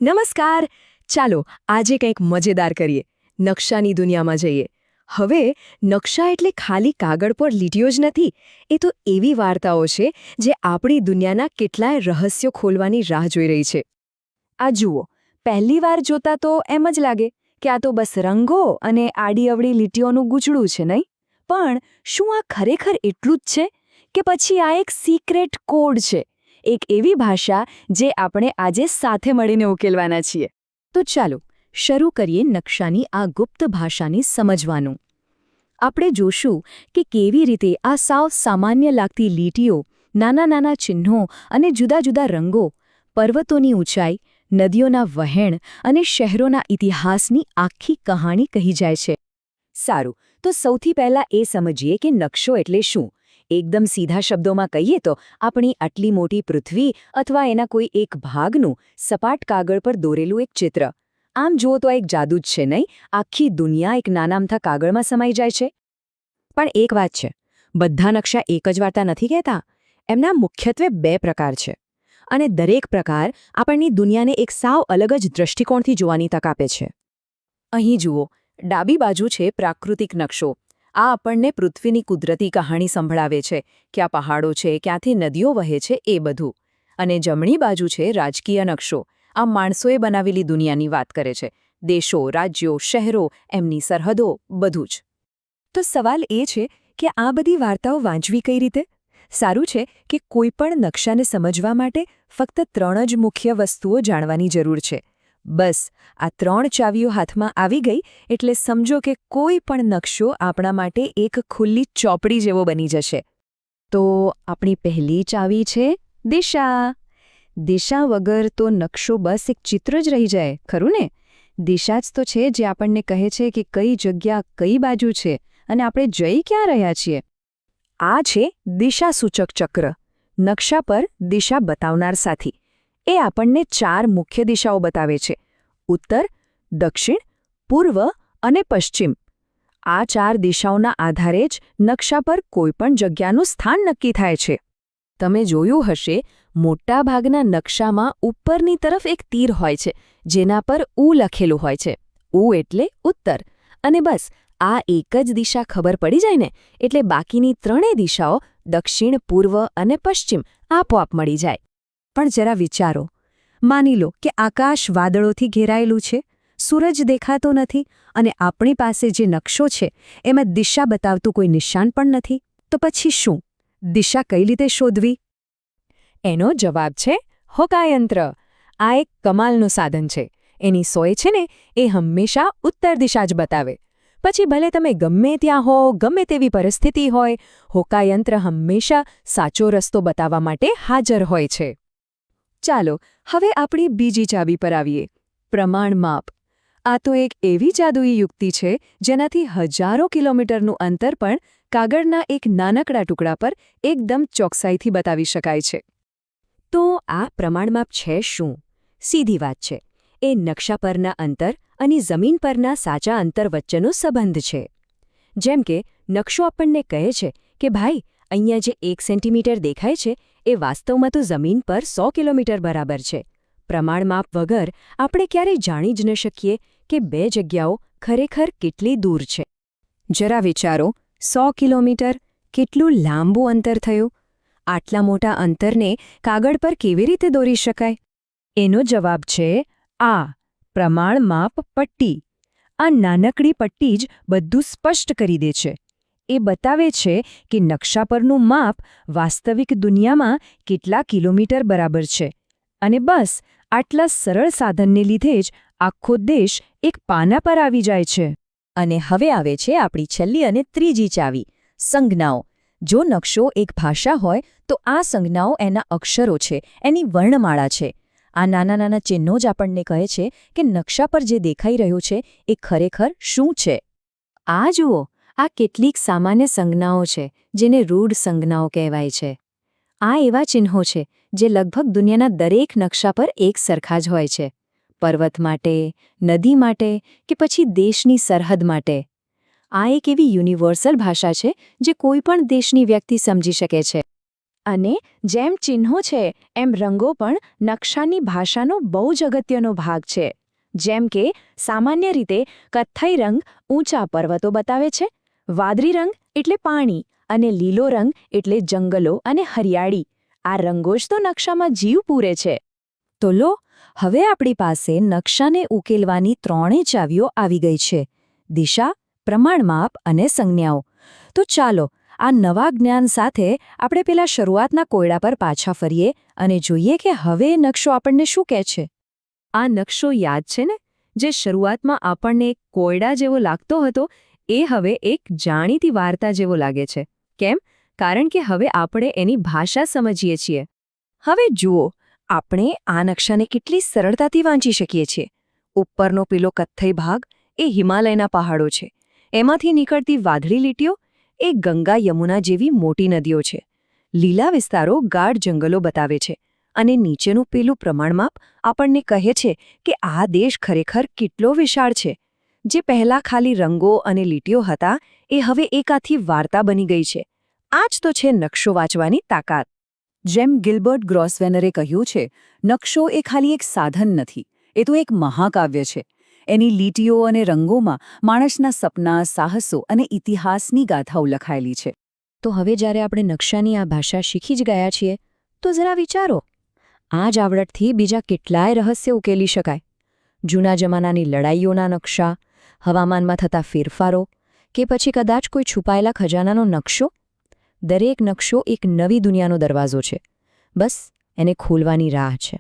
નમસ્કાર. ચાલો આજે કંઈક મજેદાર કરીએ. નકશાની દુનિયામાં જઈએ. હવે નકશા એટલે ખાલી કાગળ પર લીટીઓ જ નથી. એ તો એવી વાર્તાઓ છે જે આપણી દુનિયાના કેટલાય રહસ્યો ખોલવાની રાહ જોઈ રહી છે. આ જુઓ, પહેલી વાર જોતા તો એમ જ લાગે કે આ તો બસ રંગો અને આડીઅવળી લીટીઓનું ગૂંચળું છે, નહીં? પણ શું આ ખરેખર એટલું જ છે કે પછી આ એક સિક્રેટ કોડ છે, એક એવી ભાષા જે આપણે આજે સાથે મળીને ઉકેલવાના છીએ? તો ચાલો શરૂ કરીએ નકશાની આ ગુપ્ત ભાષાને સમજવાનું. આપણે જોશું કે કેવી રીતે આ સાવ સામાન્ય લાગતી લીટીઓ, નાના નાના ચિહ્નો અને જુદા જુદા રંગો પર્વતોની ઊંચાઈ, નદીઓના વહેણ અને શહેરોના ઇતિહાસની આખી કહાણી કહી જાય છે. સારું, તો સૌથી પહેલાં એ સમજીએ કે નકશો એટલે શું. એકદમ સીધા શબ્દોમાં કહીએ તો આપણી આટલી મોટી પૃથ્વી અથવા એના કોઈ એક ભાગનું સપાટ કાગળ પર દોરેલું એક ચિત્ર. આમ જુઓ તો એક જાદુ જ છે, નહીં? આખી દુનિયા એક નાનામથા કાગળમાં સમાઈ જાય છે. પણ એક વાત છે, બધા નકશા એક જ વાર્તા નથી કહેતા. એમના મુખ્યત્વે બે પ્રકાર છે, અને દરેક પ્રકાર આપણની દુનિયાને એક સાવ અલગ જ દૃષ્ટિકોણથી જોવાની તક આપે છે. અહીં જુઓ, ડાબી બાજુ છે પ્રાકૃતિક નકશો. આ આપણને પૃથ્વીની કુદરતી કહાણી સંભળાવે છે, ક્યાં પહાડો છે, ક્યાંથી નદીઓ વહે છે, એ બધું. અને જમણી બાજુ છે રાજકીય નકશો. આ માણસોએ બનાવેલી દુનિયાની વાત કરે છે. દેશો, રાજ્યો, શહેરો, એમની સરહદો, બધું જ. તો સવાલ એ છે કે આ બધી વાર્તાઓ વાંચવી કઈ રીતે? સારું છે કે કોઈપણ નકશાને સમજવા માટે ફક્ત 3 જ મુખ્ય વસ્તુઓ જાણવાની જરૂર છે. બસ આ 3 ચાવીઓ હાથમાં આવી ગઈ એટલે સમજો કે કોઈ પણ નકશો આપણા માટે એક ખુલ્લી ચોપડી જેવો બની જશે. તો આપણી પહેલી ચાવી છે દિશા. દિશા વગર તો નકશો બસ એક ચિત્ર જ રહી જાય, ખરું ને? દિશા જ તો છે જે આપણને કહે છે કે કઈ જગ્યા કઈ બાજુ છે અને આપણે જઈ ક્યાં રહ્યા છીએ. આ છે દિશાસૂચક ચક્ર, નકશા પર દિશા બતાવનાર સાથી. એ આપણને 4 મુખ્ય દિશાઓ બતાવે છે: ઉત્તર, દક્ષિણ, પૂર્વ અને પશ્ચિમ. આ 4 દિશાઓના આધારે જ નકશા પર કોઈપણ જગ્યાનું સ્થાન નક્કી થાય છે. તમે જોયું હશે, મોટાભાગના નકશામાં ઉપરની તરફ એક તીર હોય છે જેના પર ઉ લખેલું હોય છે. ઉ એટલે ઉત્તર. અને બસ આ એક જ દિશા ખબર પડી જાય ને એટલે બાકીની 3 દિશાઓ દક્ષિણ, પૂર્વ અને પશ્ચિમ આપોઆપ મળી જાય. પણ જરા વિચારો, માની લો કે આકાશ વાદળોથી ઘેરાયેલું છે, સૂરજ દેખાતો નથી અને આપણી પાસે જે નકશો છે એમાં દિશા બતાવતું કોઈ નિશાન પણ નથી. તો પછી શું? દિશા કઈ રીતે શોધવી? એનો જવાબ છે હોકાયંત્ર. આ એક કમાલનું સાધન છે. એની સોય છે ને એ હંમેશા ઉત્તર દિશા જ બતાવે. પછી ભલે તમે ગમે ત્યાં હો, ગમે તેવી પરિસ્થિતિ હોય, હોકાયંત્ર હંમેશા સાચો રસ્તો બતાવવા માટે હાજર હોય છે. ચાલો હવે આપણી બીજી ચાવી પર આવીએ, પ્રમાણ માપ. આ તો એક એવી જાદુઈ યુક્તિ છે જેનાથી હજારો કિલોમીટરનું અંતર પણ કાગળના એક નાનકડા ટુકડા પર એકદમ ચોકસાઈથી બતાવી શકાય છે. તો આ પ્રમાણમાપ છે શું? સીધી વાત છે, એ નકશા પરના અંતર અને જમીન પરના સાચા અંતર વચ્ચેનો સંબંધ છે. જેમ કે નકશો આપણને કહે છે કે ભાઈ, અહીંયા જે 1 સેન્ટીમીટર દેખાય છે એ વાસ્તવમાં તો જમીન પર 100 કિલોમીટર બરાબર છે. પ્રમાણમાપ વગર આપણે ક્યારેય જાણી જ ન શકીએ કે બે જગ્યાઓ ખરેખર કેટલી દૂર છે. જરા વિચારો, 100 કિલોમીટર કેટલું લાંબુ અંતર થયું. આટલા મોટા અંતરને કાગળ પર કેવી રીતે દોરી શકાય? એનો જવાબ છે આ પ્રમાણમાપ પટ્ટી. આ નાનકડી પટ્ટી જ બધું સ્પષ્ટ કરી દે છે. એ બતાવે છે કે નકશા પરનું માપ વાસ્તવિક દુનિયામાં કેટલા કિલોમીટર બરાબર છે. અને બસ આટલા સરળ સાધનને લીધે જ આખો દેશ એક પાના પર આવી જાય છે. અને હવે આવે છે આપણી છેલ્લી અને ત્રીજી ચાવી, સંજ્ઞાઓ. જો નકશો એક ભાષા હોય તો આ સંજ્ઞાઓ એના અક્ષરો છે, એની વર્ણમાળા છે. આ નાના નાના ચિહ્નો જ આપણને કહે છે કે નકશા પર જે દેખાઈ રહ્યું છે એ ખરેખર શું છે. આ જુઓ, આ કેટલીક સામાન્ય સંજ્ઞાઓ છે જેને રૂઢ સંજ્ઞાઓ કહેવાય છે. આ એવા ચિહ્નો છે જે લગભગ દુનિયાના દરેક નકશા પર એક સરખા જ હોય છે. પર્વત માટે, નદી માટે કે પછી દેશની સરહદ માટે. આ એક એવી યુનિવર્સલ ભાષા છે જે કોઈ પણ દેશની વ્યક્તિ સમજી શકે છે. અને જેમ ચિહ્નો છે એમ રંગો પણ નકશાની ભાષાનો બહુ જ અગત્યનો ભાગ છે. જેમ કે સામાન્ય રીતે કથ્થઈ રંગ ઊંચા પર્વતો બતાવે છે, વાદળી રંગ એટલે પાણી અને લીલો રંગ એટલે જંગલો અને હરિયાળી. આ રંગો જ તો નકશામાં જીવ પૂરે છે. તો લો, હવે આપણી પાસે નકશાને ઉકેલવાની ત્રણેય ચાવીઓ આવી ગઈ છે: દિશા, પ્રમાણમાપ અને સંજ્ઞાઓ. તો ચાલો આ નવા જ્ઞાન સાથે આપણે પેલા શરૂઆતના કોયડા પર પાછા ફરીએ અને જોઈએ કે હવે નકશો આપણને શું કહે છે. આ નકશો યાદ છે ને, જે શરૂઆતમાં આપણને એક કોયડા જેવો લાગતો હતો, એ હવે એક જાણીતી વાર્તા જેવો લાગે છે. કેમ? કારણ કે હવે આપણે એની ભાષા સમજીએ છીએ. હવે જુઓ, આપણે આ નકશાને કેટલી સરળતાથી વાંચી શકીએ છીએ. ઉપરનો પેલો કથ્થઈ ભાગ એ હિમાલયના પહાડો છે. એમાંથી નીકળતી વાદળી લીટીઓ એ ગંગા યમુના જેવી મોટી નદીઓ છે. લીલા વિસ્તારો ગાઢ જંગલો બતાવે છે. અને નીચેનું પેલું પ્રમાણમાપ આપણને કહે છે કે આ દેશ ખરેખર કેટલો વિશાળ છે. જે પહેલાં ખાલી રંગો અને લીટીઓ હતા, એ હવે એક આખી વાર્તા બની ગઈ છે. આ જ તો છે નકશો વાંચવાની તાકાત. જેમ ગિલ્બર્ટ ગ્રોસવેનરે કહ્યું છે, નકશો એ ખાલી એક સાધન નથી, એ તો એક મહાકાવ્ય છે. એની લીટીઓ અને રંગોમાં માણસના સપના, સાહસો અને ઇતિહાસની ગાથાઓ લખાયેલી છે. તો હવે જ્યારે આપણે નકશાની આ ભાષા શીખી જ ગયા છીએ, તો જરા વિચારો, આ જ આવડતથી બીજા કેટલાય રહસ્ય ઉકેલી શકાય. જૂના જમાનાની લડાઈઓના નકશા, હવામાનમાં થતા ફેરફારો, કે પછી કદાચ કોઈ છુપાયેલા ખજાનાનો નકશો. દરેક નકશો એક નવી દુનિયાનો દરવાજો છે. બસ એને ખોલવાની રાહ છે.